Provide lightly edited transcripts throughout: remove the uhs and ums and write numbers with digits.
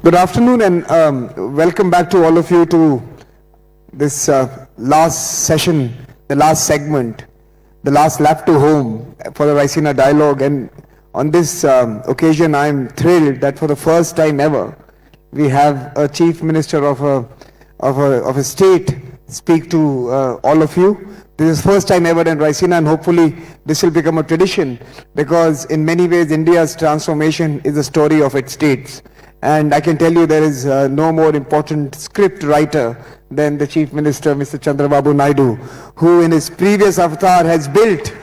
Good afternoon and welcome back to all of you to this last session, the last segment, the last lap to home for the Raisina Dialogue. And on this occasion, I'm thrilled that for the first time ever, we have a Chief Minister of a state speak to all of you. This is first time ever in Raisina, and hopefully this will become a tradition, because in many ways India's transformation is a story of its states. And I can tell you there is no more important script writer than the Chief Minister, Mr. Chandrababu Naidu, who in his previous avatar has built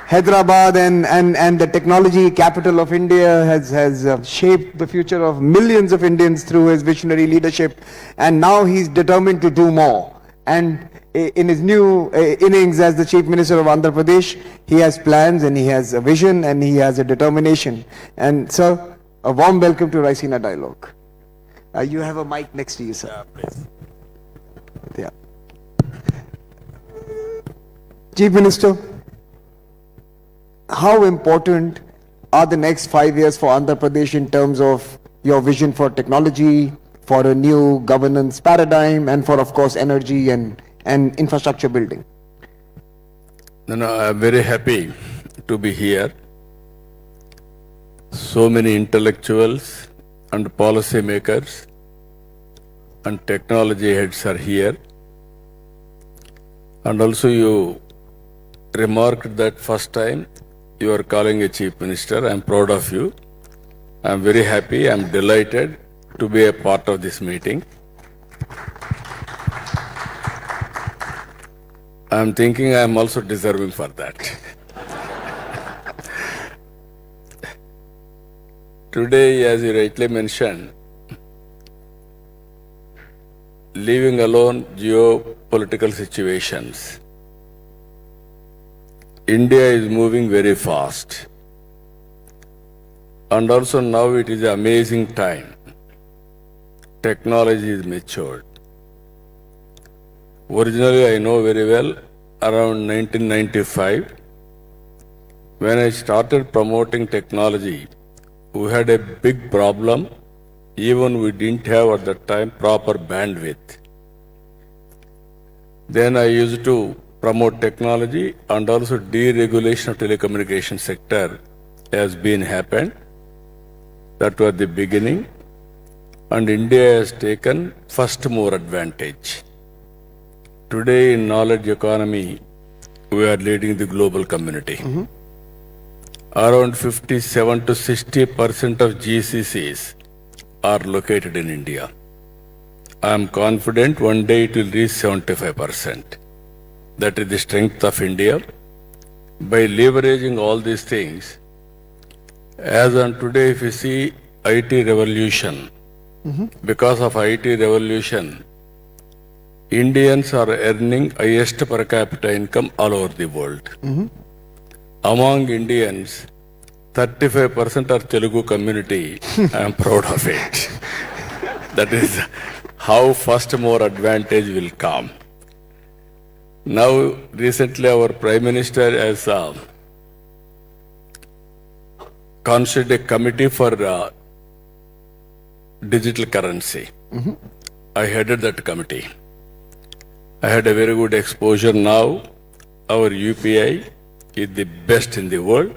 Hyderabad and the technology capital of India, has shaped the future of millions of Indians through his visionary leadership, and now he's determined to do more. And in his new innings as the Chief Minister of Andhra Pradesh, he has plans and he has a vision and he has a determination. And sir, a warm welcome to Raisina Dialogue. You have a mic next to you, sir. Yeah, please. Yeah. Chief Minister, how important are the next 5 years for Andhra Pradesh in terms of your vision for technology, for a new governance paradigm, and for, of course, energy and infrastructure building? No, I'm very happy to be here. So many intellectuals and policy makers and technology heads are here. And also you remarked that first time you are calling a Chief Minister. I'm proud of you. I'm very happy. I'm delighted to be a part of this meeting. I'm thinking I'm also deserving for that. Today, as you rightly mentioned, leaving alone geopolitical situations, India is moving very fast. And also now it is an amazing time. Technology is matured. Originally, I know very well, around 1995, when I started promoting technology, we had a big problem. Even we didn't have at that time proper bandwidth. Then I used to promote technology, and also deregulation of telecommunication sector has been happened. That was the beginning. And India has taken first mover advantage. Today in knowledge economy, we are leading the global community. Mm-hmm. Around 57 to 60% of GCCs are located in India. I am confident one day it will reach 75%. That is the strength of India. By leveraging all these things, as on today, if you see IT revolution, because of IT revolution, Indians are earning highest per capita income all over the world. Among Indians, 35% are Telugu community. I am proud of it. That is how first more advantage will come. Now, recently our Prime Minister has constituted a committee for digital currency. I headed that committee. I had a very good exposure now. Our UPI is the best in the world.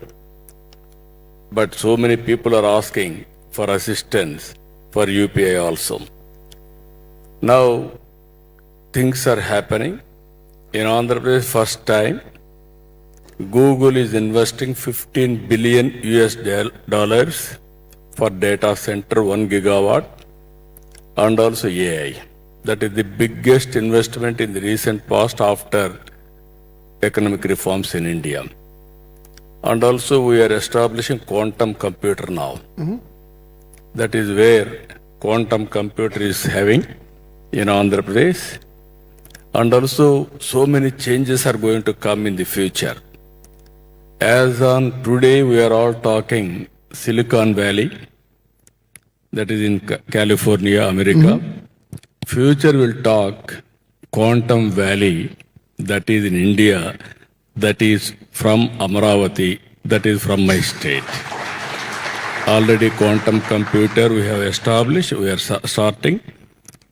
But so many people are asking for assistance for UPI also. Now, things are happening. In Andhra Pradesh, first time, Google is investing $15 billion for data center, 1 gigawatt, and also AI. That is the biggest investment in the recent past after economic reforms in India. And also we are establishing quantum computer now. That is where quantum computer is having in Andhra Pradesh. And also so many changes are going to come in the future. As on today, we are all talking Silicon Valley, that is in California, America. Future will talk Quantum Valley, that is in India, that is from Amaravati, that is from my state. already quantum computer we have established. We are starting.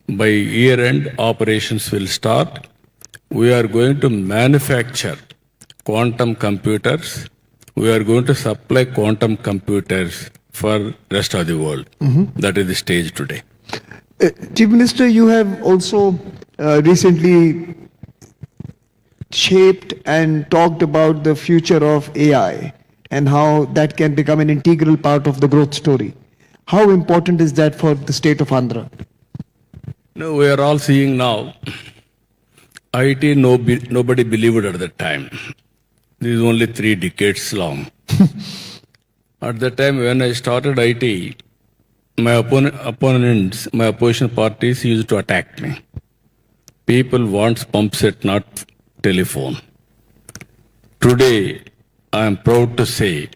By year end, operations will start. We are going to manufacture quantum computers. We are going to supply quantum computers for rest of the world. That is the stage today. Chief Minister, you have also recently shaped and talked about the future of AI and how that can become an integral part of the growth story. How important is that for the state of Andhra? No, we are all seeing now. IT, nobody believed at that time. This is only 3 decades long. At that time, when I started IT, my opponents, my opposition parties used to attack me. People want pump set, not telephone. Today, I am proud to say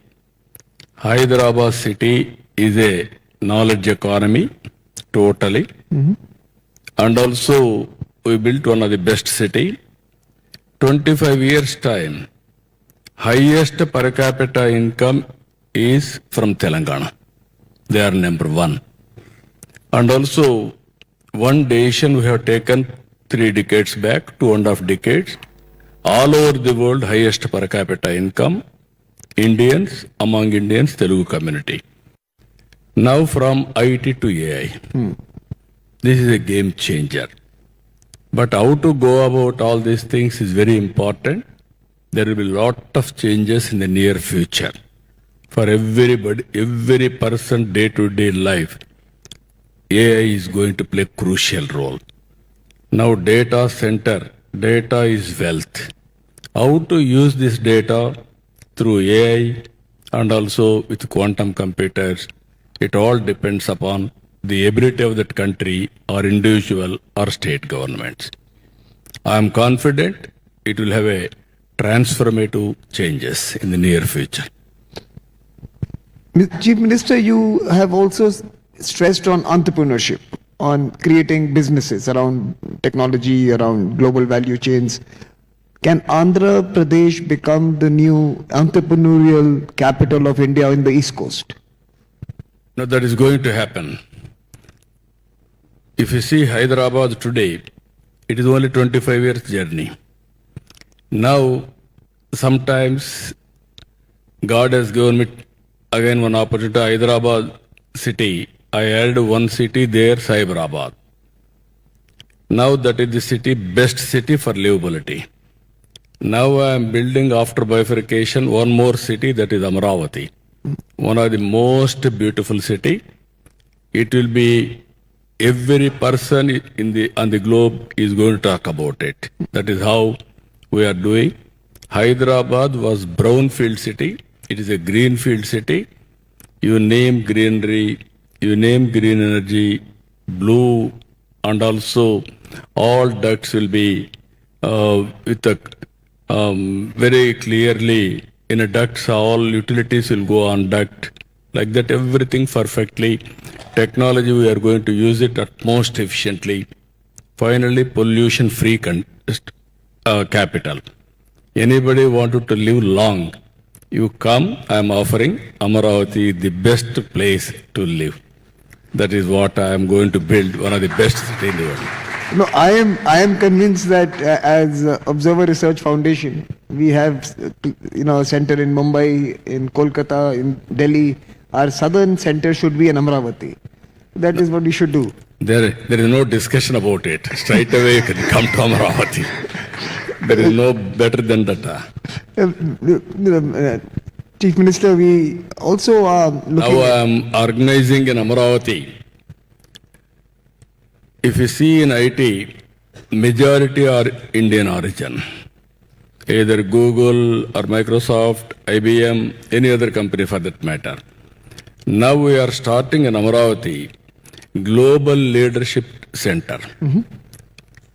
Hyderabad city is a knowledge economy, totally. And also, we built one of the best city. 25 years time, highest per capita income is from Telangana. They are number 1. And also, one decision we have taken 3 decades back, 2.5 decades, all over the world, highest per capita income, Indians, among Indians, Telugu community. Now from IT to AI. This is a game changer. But how to go about all these things is very important. There will be a lot of changes in the near future. For everybody, every person day-to-day life, AI is going to play a crucial role. Now data center, data is wealth. How to use this data through AI and also with quantum computers, it all depends upon the ability of that country or individual or state governments. I am confident it will have a transformative changes in the near future. Chief Minister, you have also stressed on entrepreneurship, on creating businesses around technology, around global value chains. Can Andhra Pradesh become the new entrepreneurial capital of India in the East Coast? Now that is going to happen. If you see Hyderabad today, it is only 25 years journey. Now, sometimes God has given me again one opportunity. Hyderabad city, I added one city there, Cyberabad. Now that is the city, best city for livability. Now I am building after bifurcation one more city, that is Amaravati. One of the most beautiful city. It will be every person on the globe is going to talk about it. That is how we are doing. Hyderabad was brownfield city. It is a greenfield city. You name greenery, you name green energy, blue, and also all ducts will be with a very clearly in a ducts, all utilities will go on duct. Like that, everything perfectly. Technology, we are going to use it at most efficiently. Finally, pollution-free capital. Anybody wanted to live long, you come, I am offering Amaravati the best place to live. That is what I am going to build, one of the best cities in the world. No, I am convinced that as Observer Research Foundation, we have a center in Mumbai, in Kolkata, in Delhi. Our southern center should be in Amravati. That is what we should do. There is no discussion about it. Straight away you can come to Amaravati. There is no better than that. Chief Minister, we also are looking... Now I am organizing in Amaravati. If you see in IT, majority are Indian origin. Either Google or Microsoft, IBM, any other company for that matter. Now we are starting in Amaravati Global Leadership Center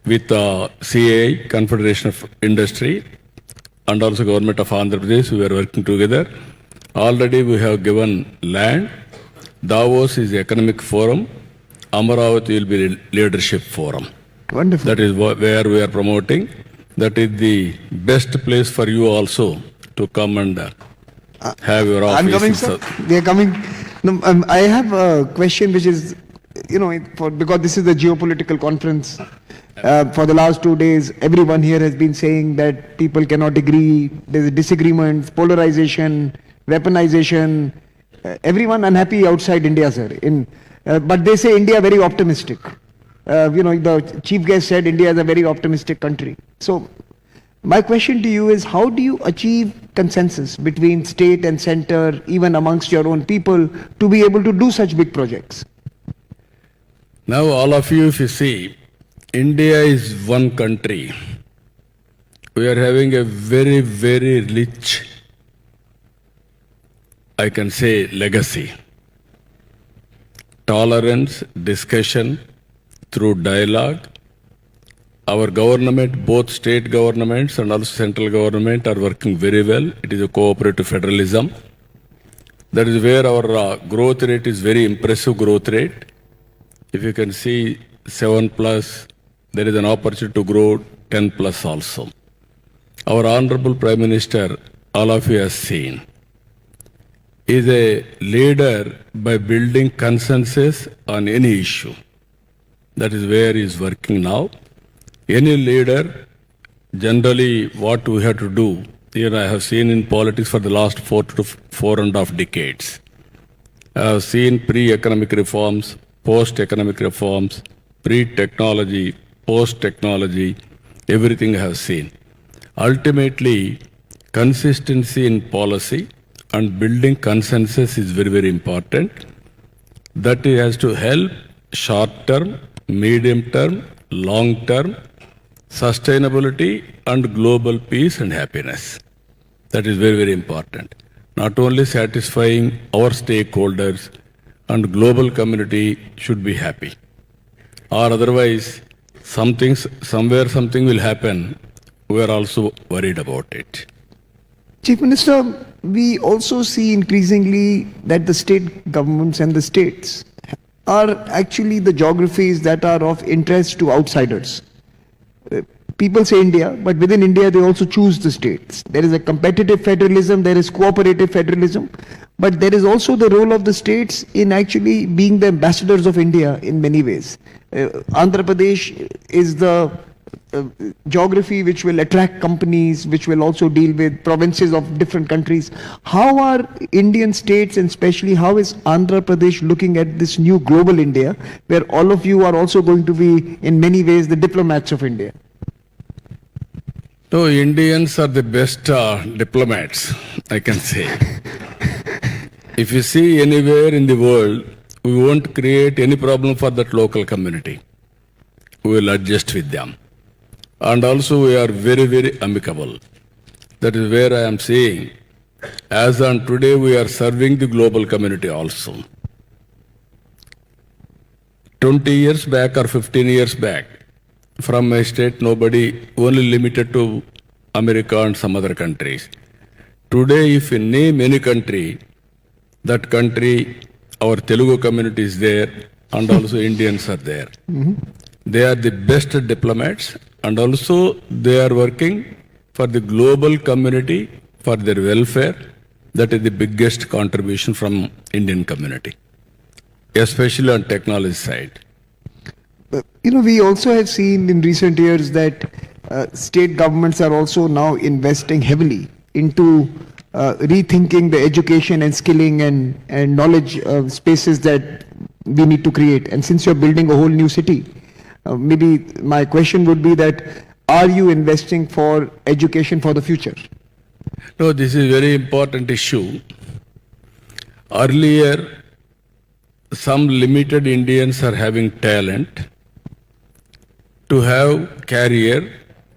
with CAI, Confederation of Industry, and also Government of Andhra Pradesh. We are working together. Already we have given land. Davos is the economic forum. Amaravati will be leadership forum. Wonderful. That is where we are promoting. That is the best place for you also to come and have your office. I'm coming, sir. We are coming. No, I have a question which is, because this is the geopolitical conference. For the last 2 days, everyone here has been saying that people cannot agree. There's disagreements, polarization, weaponization. Everyone unhappy outside India, sir. But they say India very optimistic. The chief guest said India is a very optimistic country. So, my question to you is, how do you achieve consensus between state and center, even amongst your own people, to be able to do such big projects? Now, all of you, if you see, India is one country. We are having a very, very rich, I can say, legacy. Tolerance, discussion, through dialogue. Our government, both state governments and also central government, are working very well. It is a cooperative federalism. That is where our growth rate is very impressive growth rate. If you can see 7 plus, there is an opportunity to grow 10 plus also. Our Honorable Prime Minister, all of you have seen, is a leader by building consensus on any issue. That is where he is working now. Any leader, generally what we have to do, here I have seen in politics for the last 4.5 decades. I have seen pre-economic reforms, post-economic reforms, pre-technology, post-technology, everything I have seen. Ultimately, consistency in policy and building consensus is very, very important. That has to help short-term, medium-term, long-term, sustainability and global peace and happiness. That is very, very important. Not only satisfying our stakeholders and global community should be happy. Or otherwise, somewhere something will happen, we are also worried about it. Chief Minister, we also see increasingly that the state governments and the states are actually the geographies that are of interest to outsiders. People say India, but within India they also choose the states. There is a competitive federalism, there is cooperative federalism, but there is also the role of the states in actually being the ambassadors of India in many ways. Andhra Pradesh is the geography which will attract companies, which will also deal with provinces of different countries. How are Indian states, and especially how is Andhra Pradesh looking at this new global India, where all of you are also going to be in many ways the diplomats of India? So Indians are the best diplomats, I can say. If you see anywhere in the world, we won't create any problem for that local community. We will adjust with them. And also we are very, very amicable. That is where I am saying, as on today we are serving the global community also. 20 years back or 15 years back, from my state, nobody, only limited to America and some other countries. Today, if you name any country, that country, our Telugu community is there, and also Indians are there. Mm-hmm. They are the best diplomats, and also they are working for the global community, for their welfare. That is the biggest contribution from Indian community, especially on technology side. We also have seen in recent years that state governments are also now investing heavily into rethinking the education and skilling and knowledge spaces that we need to create. And since you're building a whole new city, maybe my question would be that, are you investing for education for the future? No, this is a very important issue. Earlier, some limited Indians are having talent. To have career,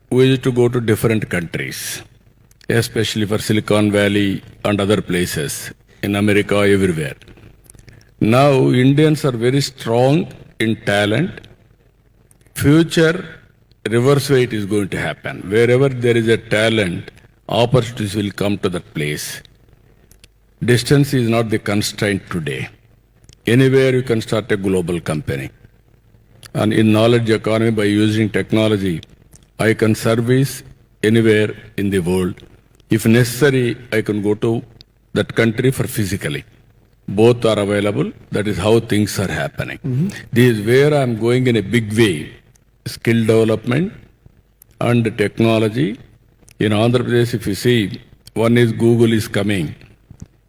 we used to go to different countries, especially for Silicon Valley and other places, in America, everywhere. Now, Indians are very strong in talent. Future, reverse way it is going to happen. Wherever there is a talent, opportunities will come to that place. Distance is not the constraint today. Anywhere you can start a global company. And in knowledge economy, by using technology, I can service anywhere in the world. If necessary, I can go to that country for physically. Both are available. That is how things are happening. This is where I am going in a big way. Skill development and technology. In Andhra Pradesh, if you see, one is Google is coming.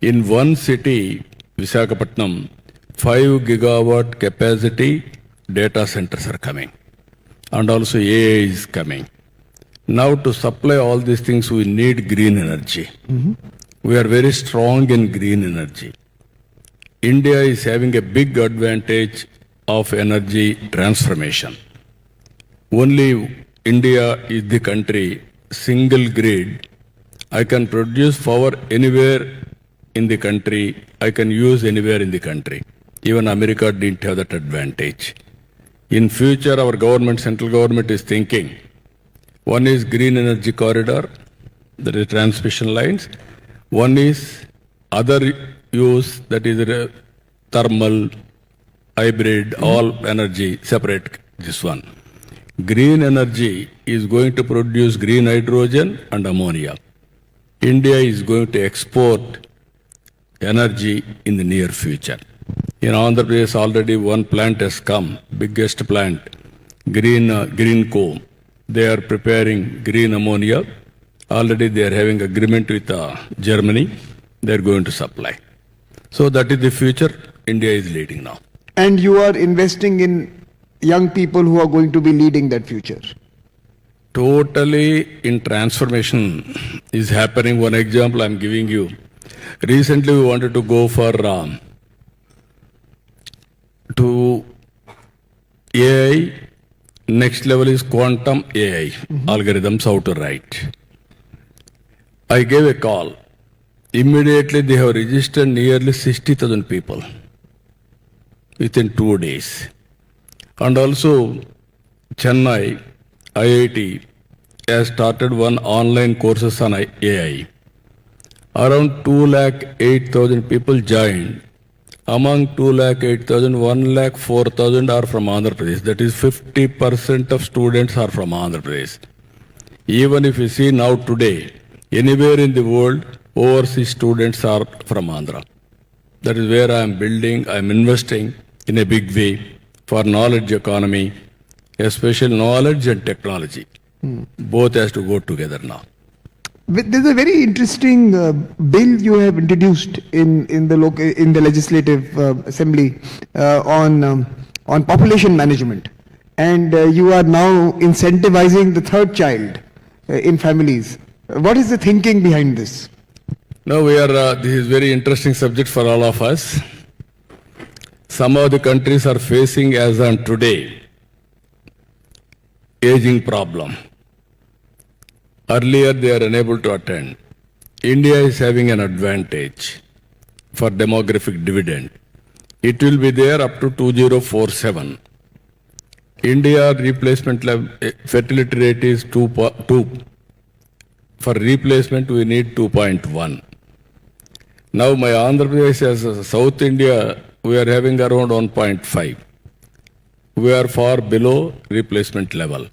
In one city, Visakhapatnam, 5 gigawatt capacity data centers are coming. And also AI is coming. Now to supply all these things, we need green energy. We are very strong in green energy. India is having a big advantage of energy transformation. Only India is the country, single grid. I can produce power anywhere in the country. I can use anywhere in the country. Even America didn't have that advantage. In future, our government, central government is thinking, one is green energy corridor, that is transmission lines. One is other use, that is thermal, hybrid, all energy, separate this one. Green energy is going to produce green hydrogen and ammonia. India is going to export energy in the near future. In Andhra Pradesh, already one plant has come, biggest plant, Greenco. They are preparing green ammonia. Already they are having agreement with Germany. They are going to supply. So that is the future India is leading now. And you are investing in young people who are going to be leading that future. Totally in transformation is happening. One example I am giving you. Recently we wanted to go for to AI. Next level is quantum AI, algorithms how to write. I gave a call. Immediately they have registered nearly 60,000 people within 2 days. And also Chennai, IIT has started one online courses on AI. Around 208,000 people joined. Among 208,000, 104,000 are from Andhra Pradesh. That is 50% of students are from Andhra Pradesh. Even if you see now today, anywhere in the world, overseas students are from Andhra. That is where I am building, I am investing in a big way for knowledge economy, especially knowledge and technology. Both has to go together now. There's a very interesting bill you have introduced in the legislative assembly on population management, and you are now incentivizing the third child in families. What is the thinking behind this? No, this is very interesting subject for all of us. Some of the countries are facing as on today aging problem. Earlier they are unable to attend. India is having an advantage for demographic dividend. It will be there up to 2047. India replacement level, fertility rate is 2. For replacement we need 2.1. Now my Andhra Pradesh as South India, we are having around 1.5. We are far below replacement level.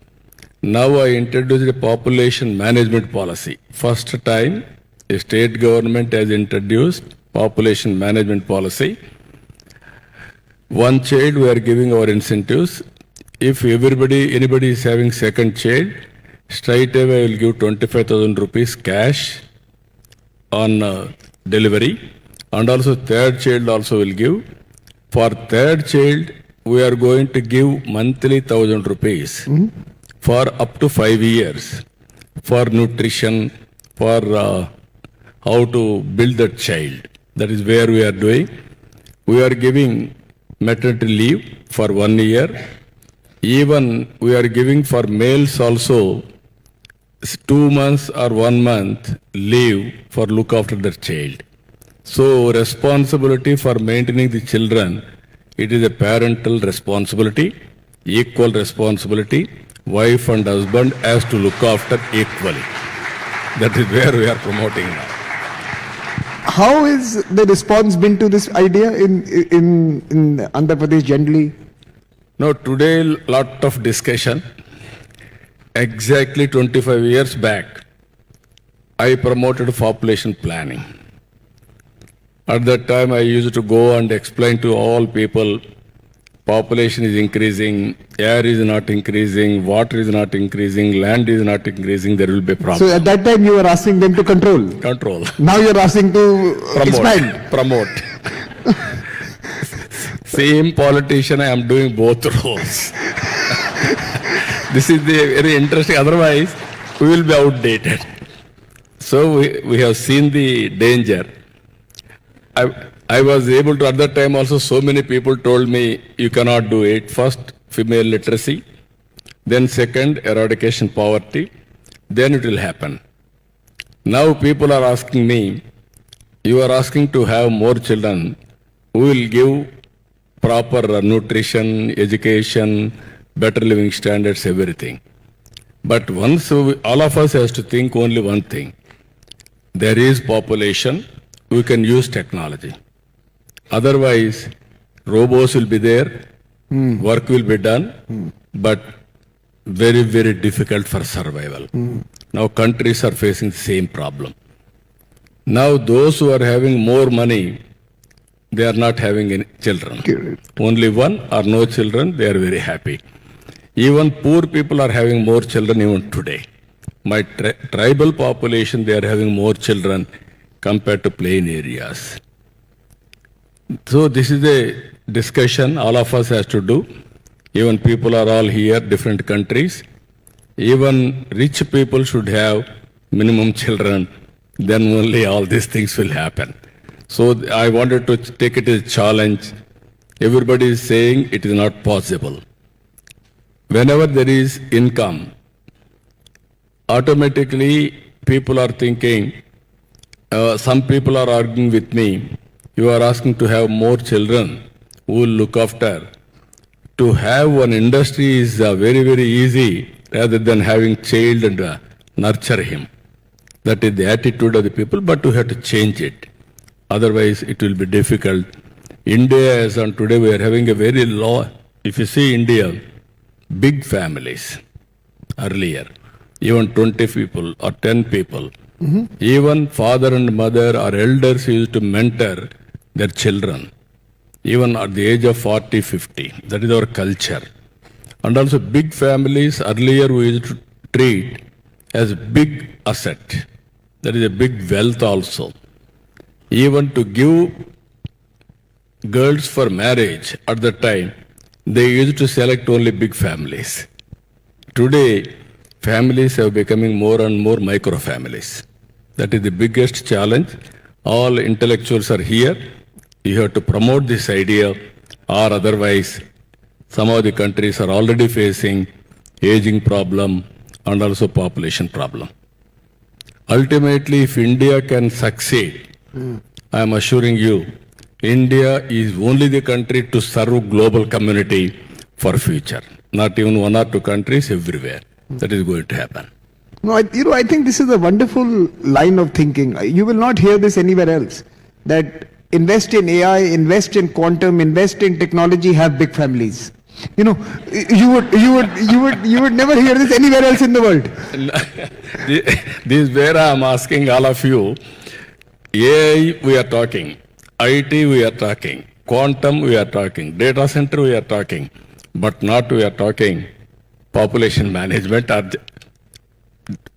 Now I introduced a population management policy. First time a state government has introduced population management policy. One child we are giving our incentives. If anybody is having second child, straight away I will give 25,000 rupees cash on delivery, and also third child also will give. For third child, we are going to give monthly 1,000 rupees for up to 5 years for nutrition, for how to build that child. That is where we are doing. We are giving maternity leave for 1 year. Even we are giving for males also 2 months or 1 month leave for look after their child. So responsibility for maintaining the children, it is a parental responsibility, equal responsibility. Wife and husband has to look after equally. That is where we are promoting now. How is the response been to this idea in Andhra Pradesh generally? Now today lot of discussion. Exactly 25 years back, I promoted population planning. At that time, I used to go and explain to all people, population is increasing, air is not increasing, water is not increasing, land is not increasing, there will be a So problem. at that time you were asking them to control. Control. Now you're asking to expand. Promote. Same politician, I am doing both roles. This is the very interesting. Otherwise, we will be outdated. So we have seen the danger. I was able to, at that time also, so many people told me, you cannot do it. First, female literacy. Then second, eradication poverty. Then it will happen. Now people are asking me, you are asking to have more children. We will give proper nutrition, education, better living standards, everything. But once all of us has to think only one thing. There is population, we can use technology. Otherwise, robots will be there, work will be done, but very, very difficult for survival. Now countries are facing the same problem. Now those who are having more money, they are not having any children. Correct. Only one or no children, they are very happy. Even poor people are having more children even today. My tribal population, they are having more children compared to plain areas. So this is a discussion all of us has to do. Even people are all here, different countries. Even rich people should have minimum children, then only all these things will happen. So I wanted to take it as a challenge. Everybody is saying it is not possible. Whenever there is income, automatically people are thinking, some people are arguing with me, you are asking to have more children who will look after. To have one industry is very, very easy rather than having child and nurture him. That is the attitude of the people, but we have to change it. Otherwise, it will be difficult. India, as on today, we are having a very low, if you see India, big families earlier, even 20 people or 10 people. Even father and mother or elders used to mentor their children, even at the age of 40, 50. That is our culture. And also big families, earlier we used to treat as big asset. That is a big wealth also. Even to give girls for marriage at the time, they used to select only big families. Today, families are becoming more and more micro families. That is the biggest challenge. All intellectuals are here. You have to promote this idea, or otherwise, some of the countries are already facing aging problem and also population problem. Ultimately, if India can succeed, I am assuring you, India is only the country to serve global community for future. Not even one or two countries, everywhere. That is going to happen. No, I think this is a wonderful line of thinking. You will not hear this anywhere else. That invest in AI, invest in quantum, invest in technology, have big families. You know, you would never hear this anywhere else in the world. This is where I am asking all of you. AI we are talking, IT we are talking, quantum we are talking, data center we are talking, but not we are talking population management or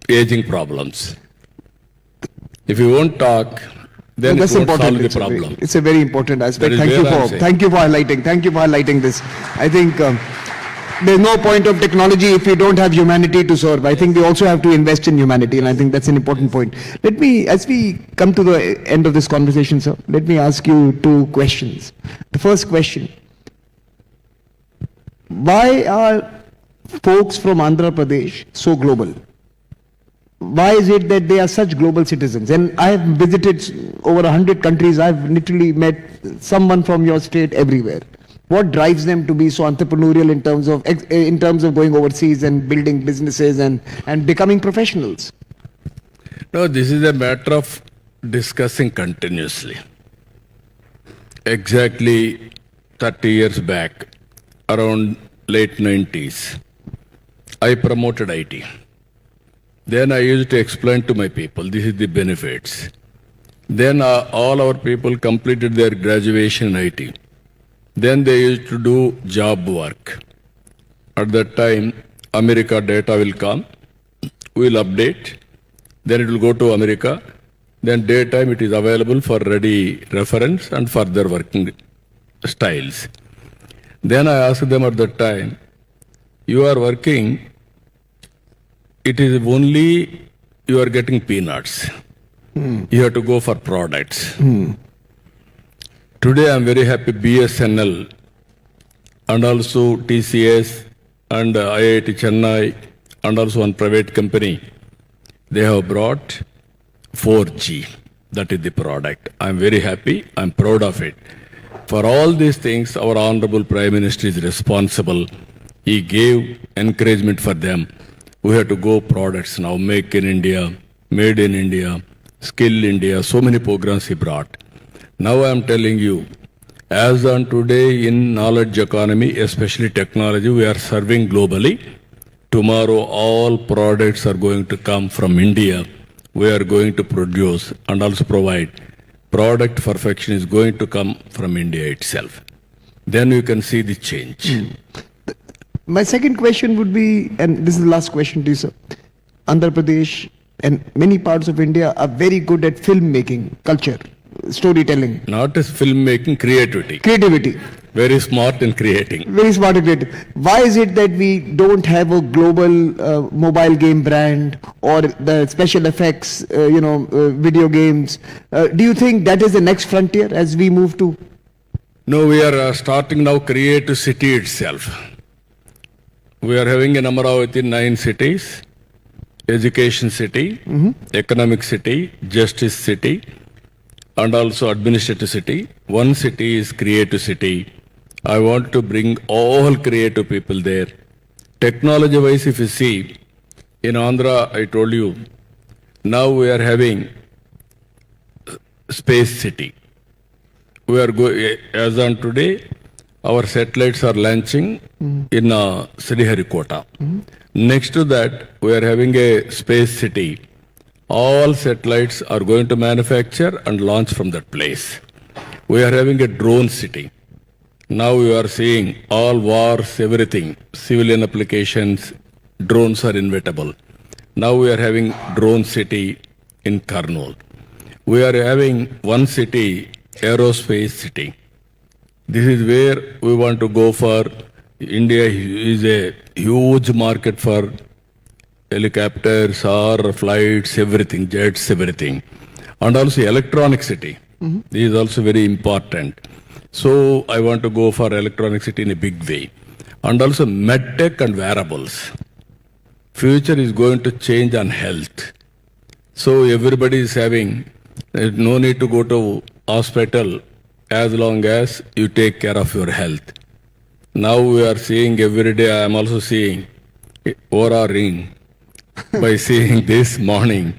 aging problems. If you won't talk, then That's it won't important. solve the problem. It's a very important aspect. That is where I'm saying. Thank you for highlighting this. I think there's no point of technology if we don't have humanity to serve. I think we also have to invest in humanity, and I think that's an important point. Let me, as we come to the end of this conversation, sir, let me ask you two questions. The first question: why are folks from Andhra Pradesh so global? Why is it that they are such global citizens? And I have visited over 100 countries. I've literally met someone from your state everywhere. What drives them to be so entrepreneurial in terms of going overseas and building businesses and becoming professionals? No, this is a matter of discussing continuously. Exactly 30 years back, around late 90s, I promoted IT. Then I used to explain to my people, this is the benefits. Then all our people completed their graduation in IT. Then they used to do job work. At that time, America data will come, we'll update, then it will go to America, then daytime it is available for ready reference and further working styles. Then I asked them at that time, you are working, it is only you are getting peanuts. You have to go for products. Today I am very happy BSNL and also TCS and IIT Chennai and also one private company, they have brought 4G. That is the product. I am very happy. I am proud of it. For all these things, our Honorable Prime Minister is responsible. He gave encouragement for them. We have to go products now, Make in India, Made in India, Skill India, so many programs he brought. Now I am telling you, as on today in knowledge economy, especially technology, we are serving globally. Tomorrow all products are going to come from India. We are going to produce and also provide. Product perfection is going to come from India itself. Then you can see the change. My second question would be, and this is the last question to you, sir. Andhra Pradesh and many parts of India are very good at filmmaking, culture, storytelling, Not as filmmaking, creativity. creativity. Very smart in creating. Very smart and creative. Why is it that we don't have a global mobile game brand or the special effects, video games? Do you think that is the next frontier as we move to? No, we are starting now Creative City itself. We are having a number of 9 cities. Education city, economic city, justice city, and also administrative city. One city is creative city. I want to bring all creative people there. Technology wise, if you see, in Andhra, I told you, now we are having space city. We are going, as on today, our satellites are launching in Sriharikota. Next to that, we are having a space city. All satellites are going to manufacture and launch from that place. We are having a drone city. Now you are seeing all wars, everything, civilian applications, drones are inevitable. Now we are having drone city in Kurnool. We are having one city, aerospace city. This is where we want to go for. India is a huge market for helicopters or flights, everything, jets, everything. And also electronic city. This is also very important. So I want to go for electronic city in a big way. And also medtech and wearables. Future is going to change on health. So everybody is having, there's no need to go to hospital as long as you take care of your health. Now we are seeing every day, I am also seeing Aura ring by seeing this morning.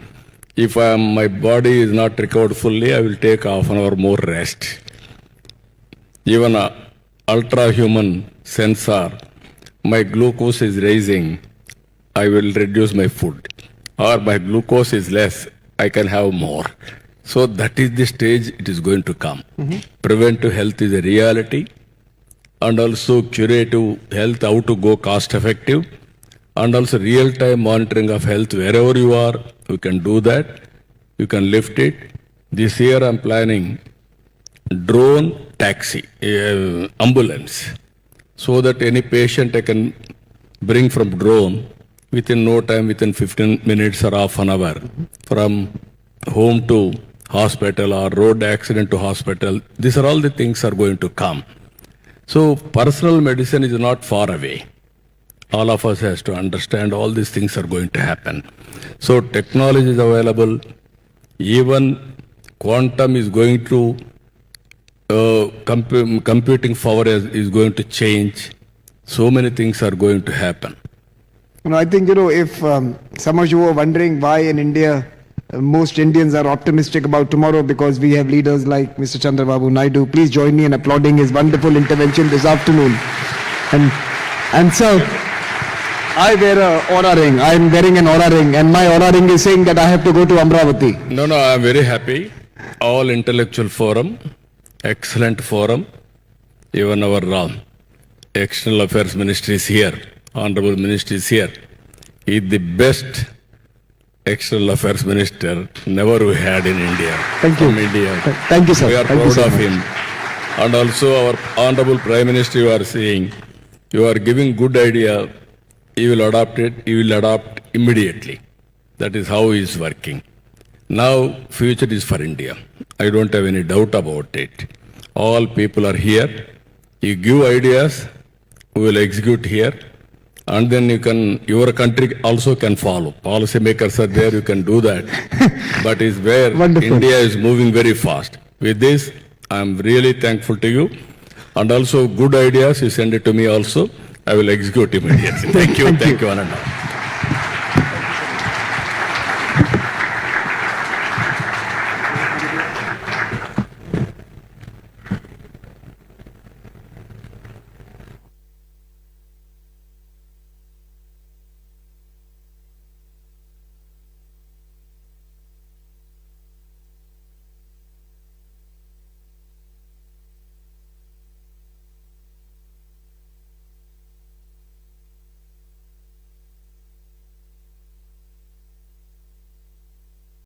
If my body is not recovered fully, I will take half an hour more rest. Even a ultra-human sensor, my glucose is rising, I will reduce my food. Or my glucose is less, I can have more. So that is the stage it is going to come. Preventive health is a reality. And also curative health, how to go cost effective. And also real-time monitoring of health wherever you are, you can do that. You can lift it. This year I'm planning drone taxi, ambulance, so that any patient I can bring from drone within no time, within 15 minutes or half an hour, from home to hospital or road accident to hospital. These are all the things are going to come. So personal medicine is not far away. All of us has to understand all these things are going to happen. So technology is available. Even quantum is going to, computing power is going to change. So many things are going to happen. I think, if some of you were wondering why in India most Indians are optimistic about tomorrow because we have leaders like Mr. Chandrababu Naidu, please join me in applauding his wonderful intervention this afternoon. And sir, I wear an aura ring. I am wearing an aura ring, and my aura ring is saying that I have to go to Amravati. No, I am very happy. all intellectual forum, excellent forum, even our External Affairs Ministry is here, Honorable Ministry is here. He is the best External Affairs Minister never we had in India. Thank you. From India. Thank you, sir. We are Thank you proud so of much. him. And also our Honorable Prime Minister, you are saying, you are giving good idea, he will adopt it, he will adopt immediately. That is how he is working. Now, future is for India. I don't have any doubt about it. All people are here. You give ideas, we will execute here. And then your country also can follow. Policy makers are there, you can do that. But it's where Wonderful. India is moving very fast. With this, I'm really thankful to you. And also good ideas, you send it to me also. I will execute immediately. Thank you, thank you, Ananda.